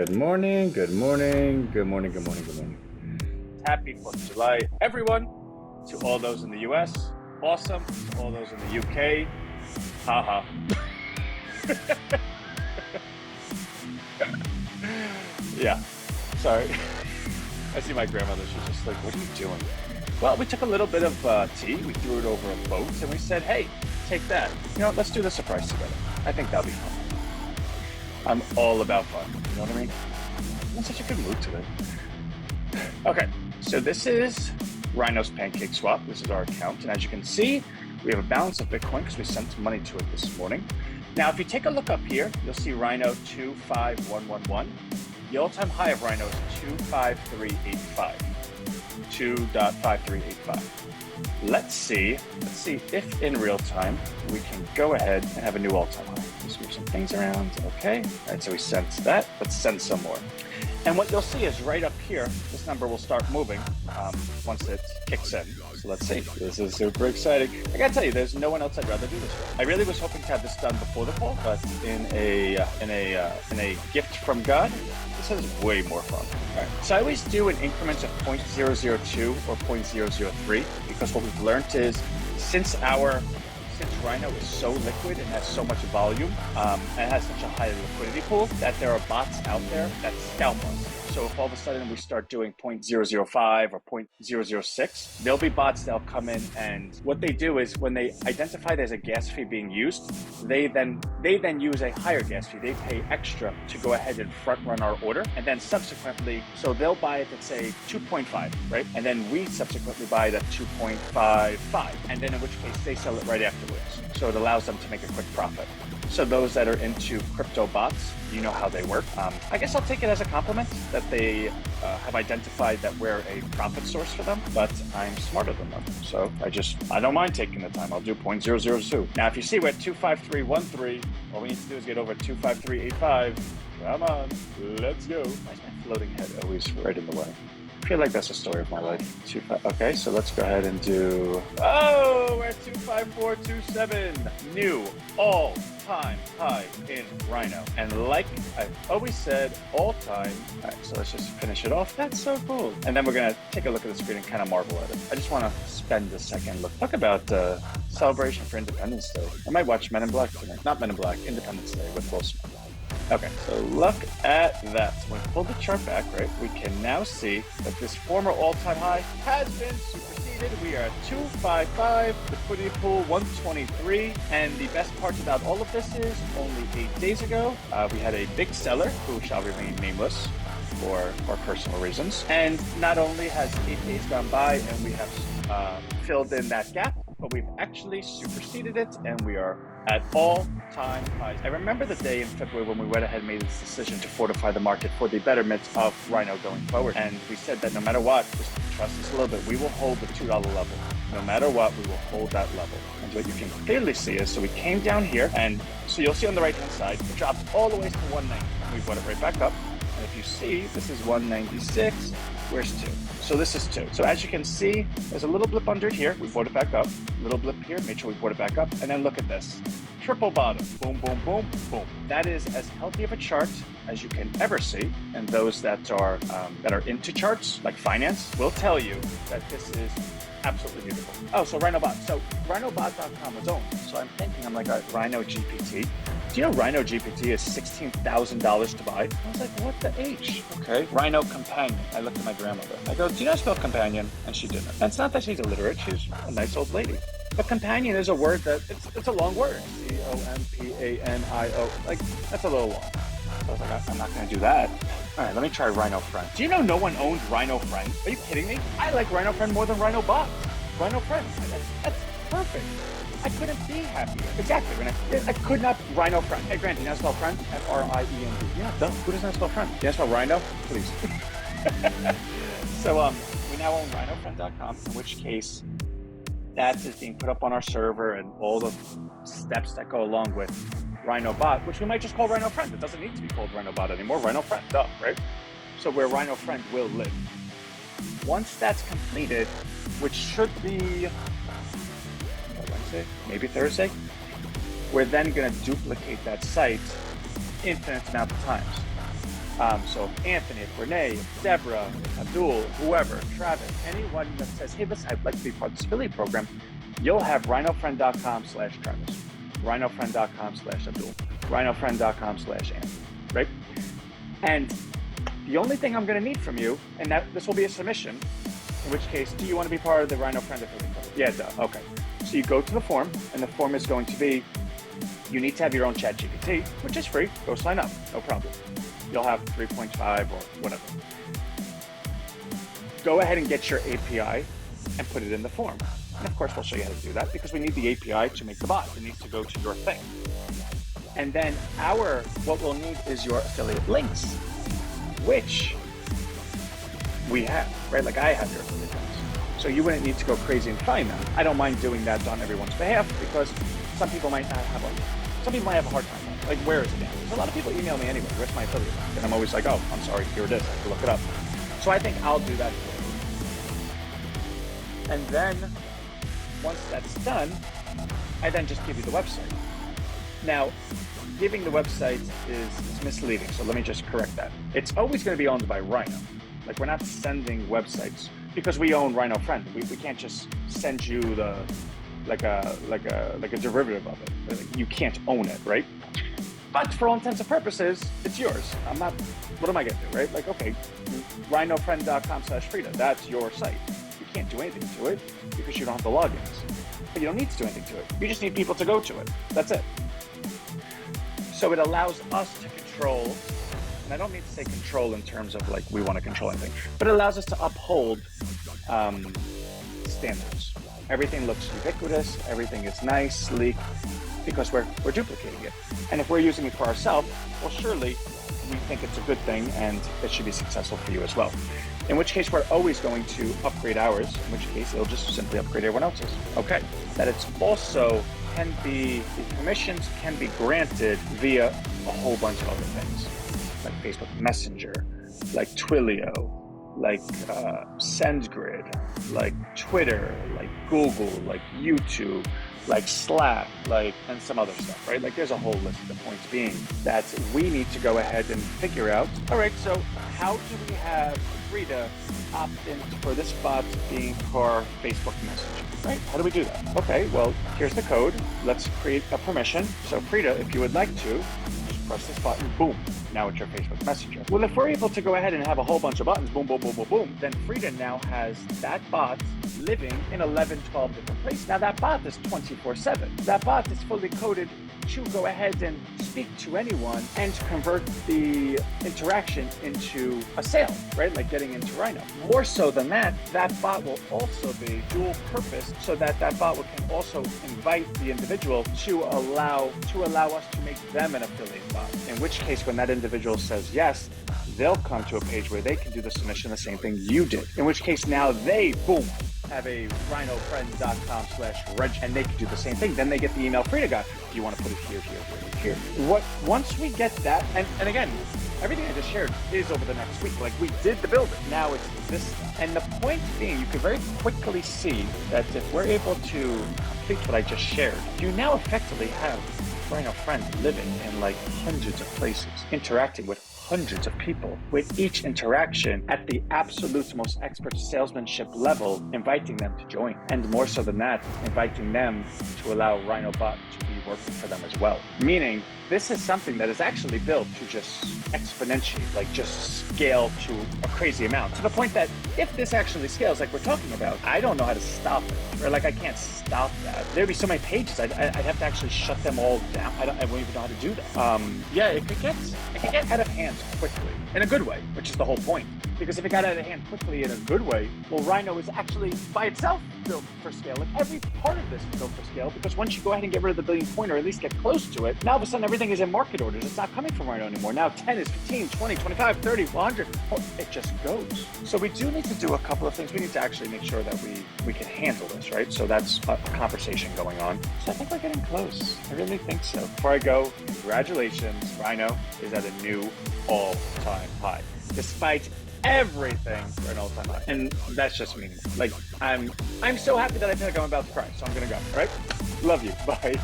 Good morning, good morning, good morning, good morning, good morning. Happy 4th of July, everyone. To all those in the US, awesome. To all those in the UK, haha. Yeah, sorry. I see my grandmother, she's just like, what are you doing? Well, we took a little bit of tea, we threw it over a boat, and we said, hey, take that. You know, let's do the surprise together. I think that'll be fun. I'm all about fun, you know what I mean? I'm in such a good mood today. Okay, so this is RHINO's Pancake Swap. This is our account, and as you can see, we have a balance of Bitcoin because we sent money to it this morning. Now, if you take a look up here, you'll see RHINO 25111. The all-time high of RHINO is 25385. 2.5385. Let's see if in real time we can go ahead and have a new all-time high. Let's move some things around. Okay. All right, so we sent that. Let's send some more. And what you'll see is right up here, this number will start moving once it kicks in. So let's see. This is super exciting. I gotta tell you, there's no one else I'd rather do this with. I really was hoping to have this done before the poll, but in a gift from God, this is way more fun. All right. So I always do in increments of 0.002 or 0.003 because what we've learned is since RHINO is so liquid and has so much volume and has such a high liquidity pool that there are bots out there that scalp us. So if all of a sudden we start doing 0.005 or 0.006, there'll be bots that'll come in, and what they do is when they identify there's a gas fee being used, they then use a higher gas fee. They pay extra to go ahead and front run our order, and then subsequently, so they'll buy it at say 2.5, right? And then we subsequently buy it at 2.55, and then in which case they sell it right afterwards. So it allows them to make a quick profit. So those that are into crypto bots, you know how they work. I guess I'll take it as a compliment that they have identified that we're a profit source for them, but I'm smarter than them. So I don't mind taking the time. I'll do 0.002. Now, if you see we're at 25313, all we need to do is get over 25385. Come on, let's go. Why is my floating head always right in the way? I feel like that's the story of my life. Okay, so let's go ahead and do, we're at 25427. New all-time high in RHINO. And like I've always said, all time. All right, so let's just finish it off. That's so cool. And then we're gonna take a look at the screen and kind of marvel at it. I just wanna spend a second talk about celebration for Independence Day. I might watch Men in Black tonight. Not Men in Black, Independence Day with Will Smith. Okay, so look at that. So when we pull the chart back, right, we can now see that this former all-time high has been superseded. We are at 255, liquidity pool 123, and the best part about all of this is only 8 days ago, we had a big seller who shall remain nameless for personal reasons. And not only has 8 days gone by and we have filled in that gap, but we've actually superseded it and we are at all-time highs. I remember the day in February when we went ahead and made this decision to fortify the market for the betterment of RHINO going forward. And we said that no matter what, just trust us a little bit, we will hold the $2 level. No matter what, we will hold that level. And what you can clearly see is, so we came down here, and so you'll see on the right-hand side, it dropped all the way to 190. We brought it right back up. And if you see, this is 196. Where's 2? So this is 2. So as you can see, there's a little blip under here. We brought it back up. Little blip here. Make sure we brought it back up. And then look at this. Triple bottom. Boom, boom, boom, boom. That is as healthy of a chart as you can ever see. And those that are into charts, like finance, will tell you that this is absolutely beautiful. Oh, so RHINOBot. So RHINOBot.com was owned. So I'm thinking, all right, RHINO GPT. Do you know RHINO GPT is $16,000 to buy? I was like, what the H? Okay. RHINO Companion. I looked at my grandmother. I go, do you know how to spell companion? And she didn't. And it's not that she's illiterate. She's a nice old lady. But companion is a word that, it's a long word. COMPANIO. Like, that's a little long. So I was like, I'm not going to do that. All right, let me try RHINO Friend. Do you know no one owns RHINO Friend? Are you kidding me? I like RHINO Friend more than RHINOBot. RHINO Friend. That's perfect. I couldn't be happier. Exactly. I could not. RHINO Friend. Hey, Grant, you know how to spell friend? F-R-I-E-N-D. Yeah, duh. Who doesn't know how to spell friend? You know how to spell RHINO? Please. So we now own RHINOFriend.com, in which case that is being put up on our server and all the steps that go along with RHINOBot, which we might just call RHINO Friend. It doesn't need to be called RHINOBot anymore. RHINO Friend, duh, right? So where RHINO Friend will live. Once that's completed, which should be Wednesday, maybe Thursday, we're then going to duplicate that site infinite amount of times. So if Anthony, if Renee, if Deborah, if Abdul, whoever, Travis, anyone that says, hey, listen, I'd like to be part of this affiliate program, you'll have rhinofriend.com/Travis, rhinofriend.com/Abdul, rhinofriend.com/Anthony, right? And the only thing I'm going to need from you, and that this will be a submission, in which case, do you want to be part of the Rhino Friend affiliate program? Yeah, duh. Okay. So you go to the form, and the form is going to be, you need to have your own ChatGPT, which is free. Go sign up, no problem. You'll have 3.5 or whatever. Go ahead and get your API and put it in the form. And of course, we'll show you how to do that because we need the API to make the bot. It needs to go to your thing. And then what we'll need is your affiliate links, which we have, right? Like I have your affiliate links. So you wouldn't need to go crazy and find them. I don't mind doing that on everyone's behalf because some people might have a hard time. Like, where is it now? There's a lot of people email me anyway, where's my affiliate link? And I'm always like, oh, I'm sorry, here it is, I have to look it up. So I think I'll do that for you. And then, once that's done, I then just give you the website. Now, giving the website is misleading, so let me just correct that. It's always going to be owned by Rhino. Like, we're not sending websites because we own Rhino Friend. We can't just send you like a derivative of it. Like, you can't own it, right? But for all intents and purposes, it's yours. What am I going to do, right? Like, okay, rhinofriend.com/Frida, that's your site. You can't do anything to it because you don't have the logins. But you don't need to do anything to it. You just need people to go to it. That's it. So it allows us to control, and I don't need to say control in terms of like we want to control anything, but it allows us to uphold standards. Everything looks ubiquitous, everything is nice, sleek, because we're duplicating it. And if we're using it for ourselves, well, surely we think it's a good thing and it should be successful for you as well. In which case, we're always going to upgrade ours, in which case it'll just simply upgrade everyone else's. Okay, that it's also the permissions can be granted via a whole bunch of other things, like Facebook Messenger, like Twilio, like SendGrid, like Twitter, like Google, like YouTube, like Slack, and some other stuff, right? Like there's a whole list. The point being that we need to go ahead and figure out, all right, so how do we have Frida opt in for this bot being for Facebook Messenger, right? How do we do that? Okay, well, here's the code. Let's create a permission. So Frida, if you would like to, just press this button, boom. Now it's your Facebook Messenger. Well, if we're able to go ahead and have a whole bunch of buttons, boom, boom, boom, boom, boom, then Frida now has that bot living in 11, 12 different places. Now that bot is 24/7. That bot is fully coded to go ahead and speak to anyone and convert the interaction into a sale, right? Like getting into Rhino. More so than that, that bot will also be dual purpose so that bot can also invite the individual to allow us to make them an affiliate bot. In which case, when that individual says yes, they'll come to a page where they can do the submission, the same thing you did. In which case now they, boom, have a rhinofriend.com/reg and they can do the same thing. Then they get the email, Frida got, do you want to put it here, here, here, here? Once we get that, and again, everything I just shared is over the next week. Like we did the building, now it's this. And the point being, you can very quickly see that if we're able to complete what I just shared, you now effectively have Rhino Friend living in like hundreds of places, interacting with hundreds of people, with each interaction at the absolute most expert salesmanship level, inviting them to join. And more so than that, inviting them to allow RhinoBot to be working for them as well. Meaning, this is something that is actually built to just exponentially, like just scale to a crazy amount. To the point that if this actually scales like we're talking about, I don't know how to stop it. Or like I can't stop that. There'd be so many pages, I'd have to actually shut them all down. I wouldn't even know how to do that. Yeah, it could get out of hand quickly, in a good way, which is the whole point. Because if it got out of hand quickly in a good way, well, Rhino is actually by itself built for scale. Like every part of this is built for scale, because once you go ahead and get rid of the billion point or at least get close to it, now all of a sudden everything is in market orders. It's not coming from Rhino anymore. Now 10 is 15, 20, 25, 30, 100. It just goes. So we do need to do a couple of things. We need to actually make sure that we can handle this, right? So that's a conversation going on. So I think we're getting close. I really think so. Before I go, congratulations. Rhino is at a new all-time high. Despite everything for an all-time high. And that's just me. Like, I'm so happy that I feel like I'm about to cry, so I'm gonna go, all right? Love you. Bye.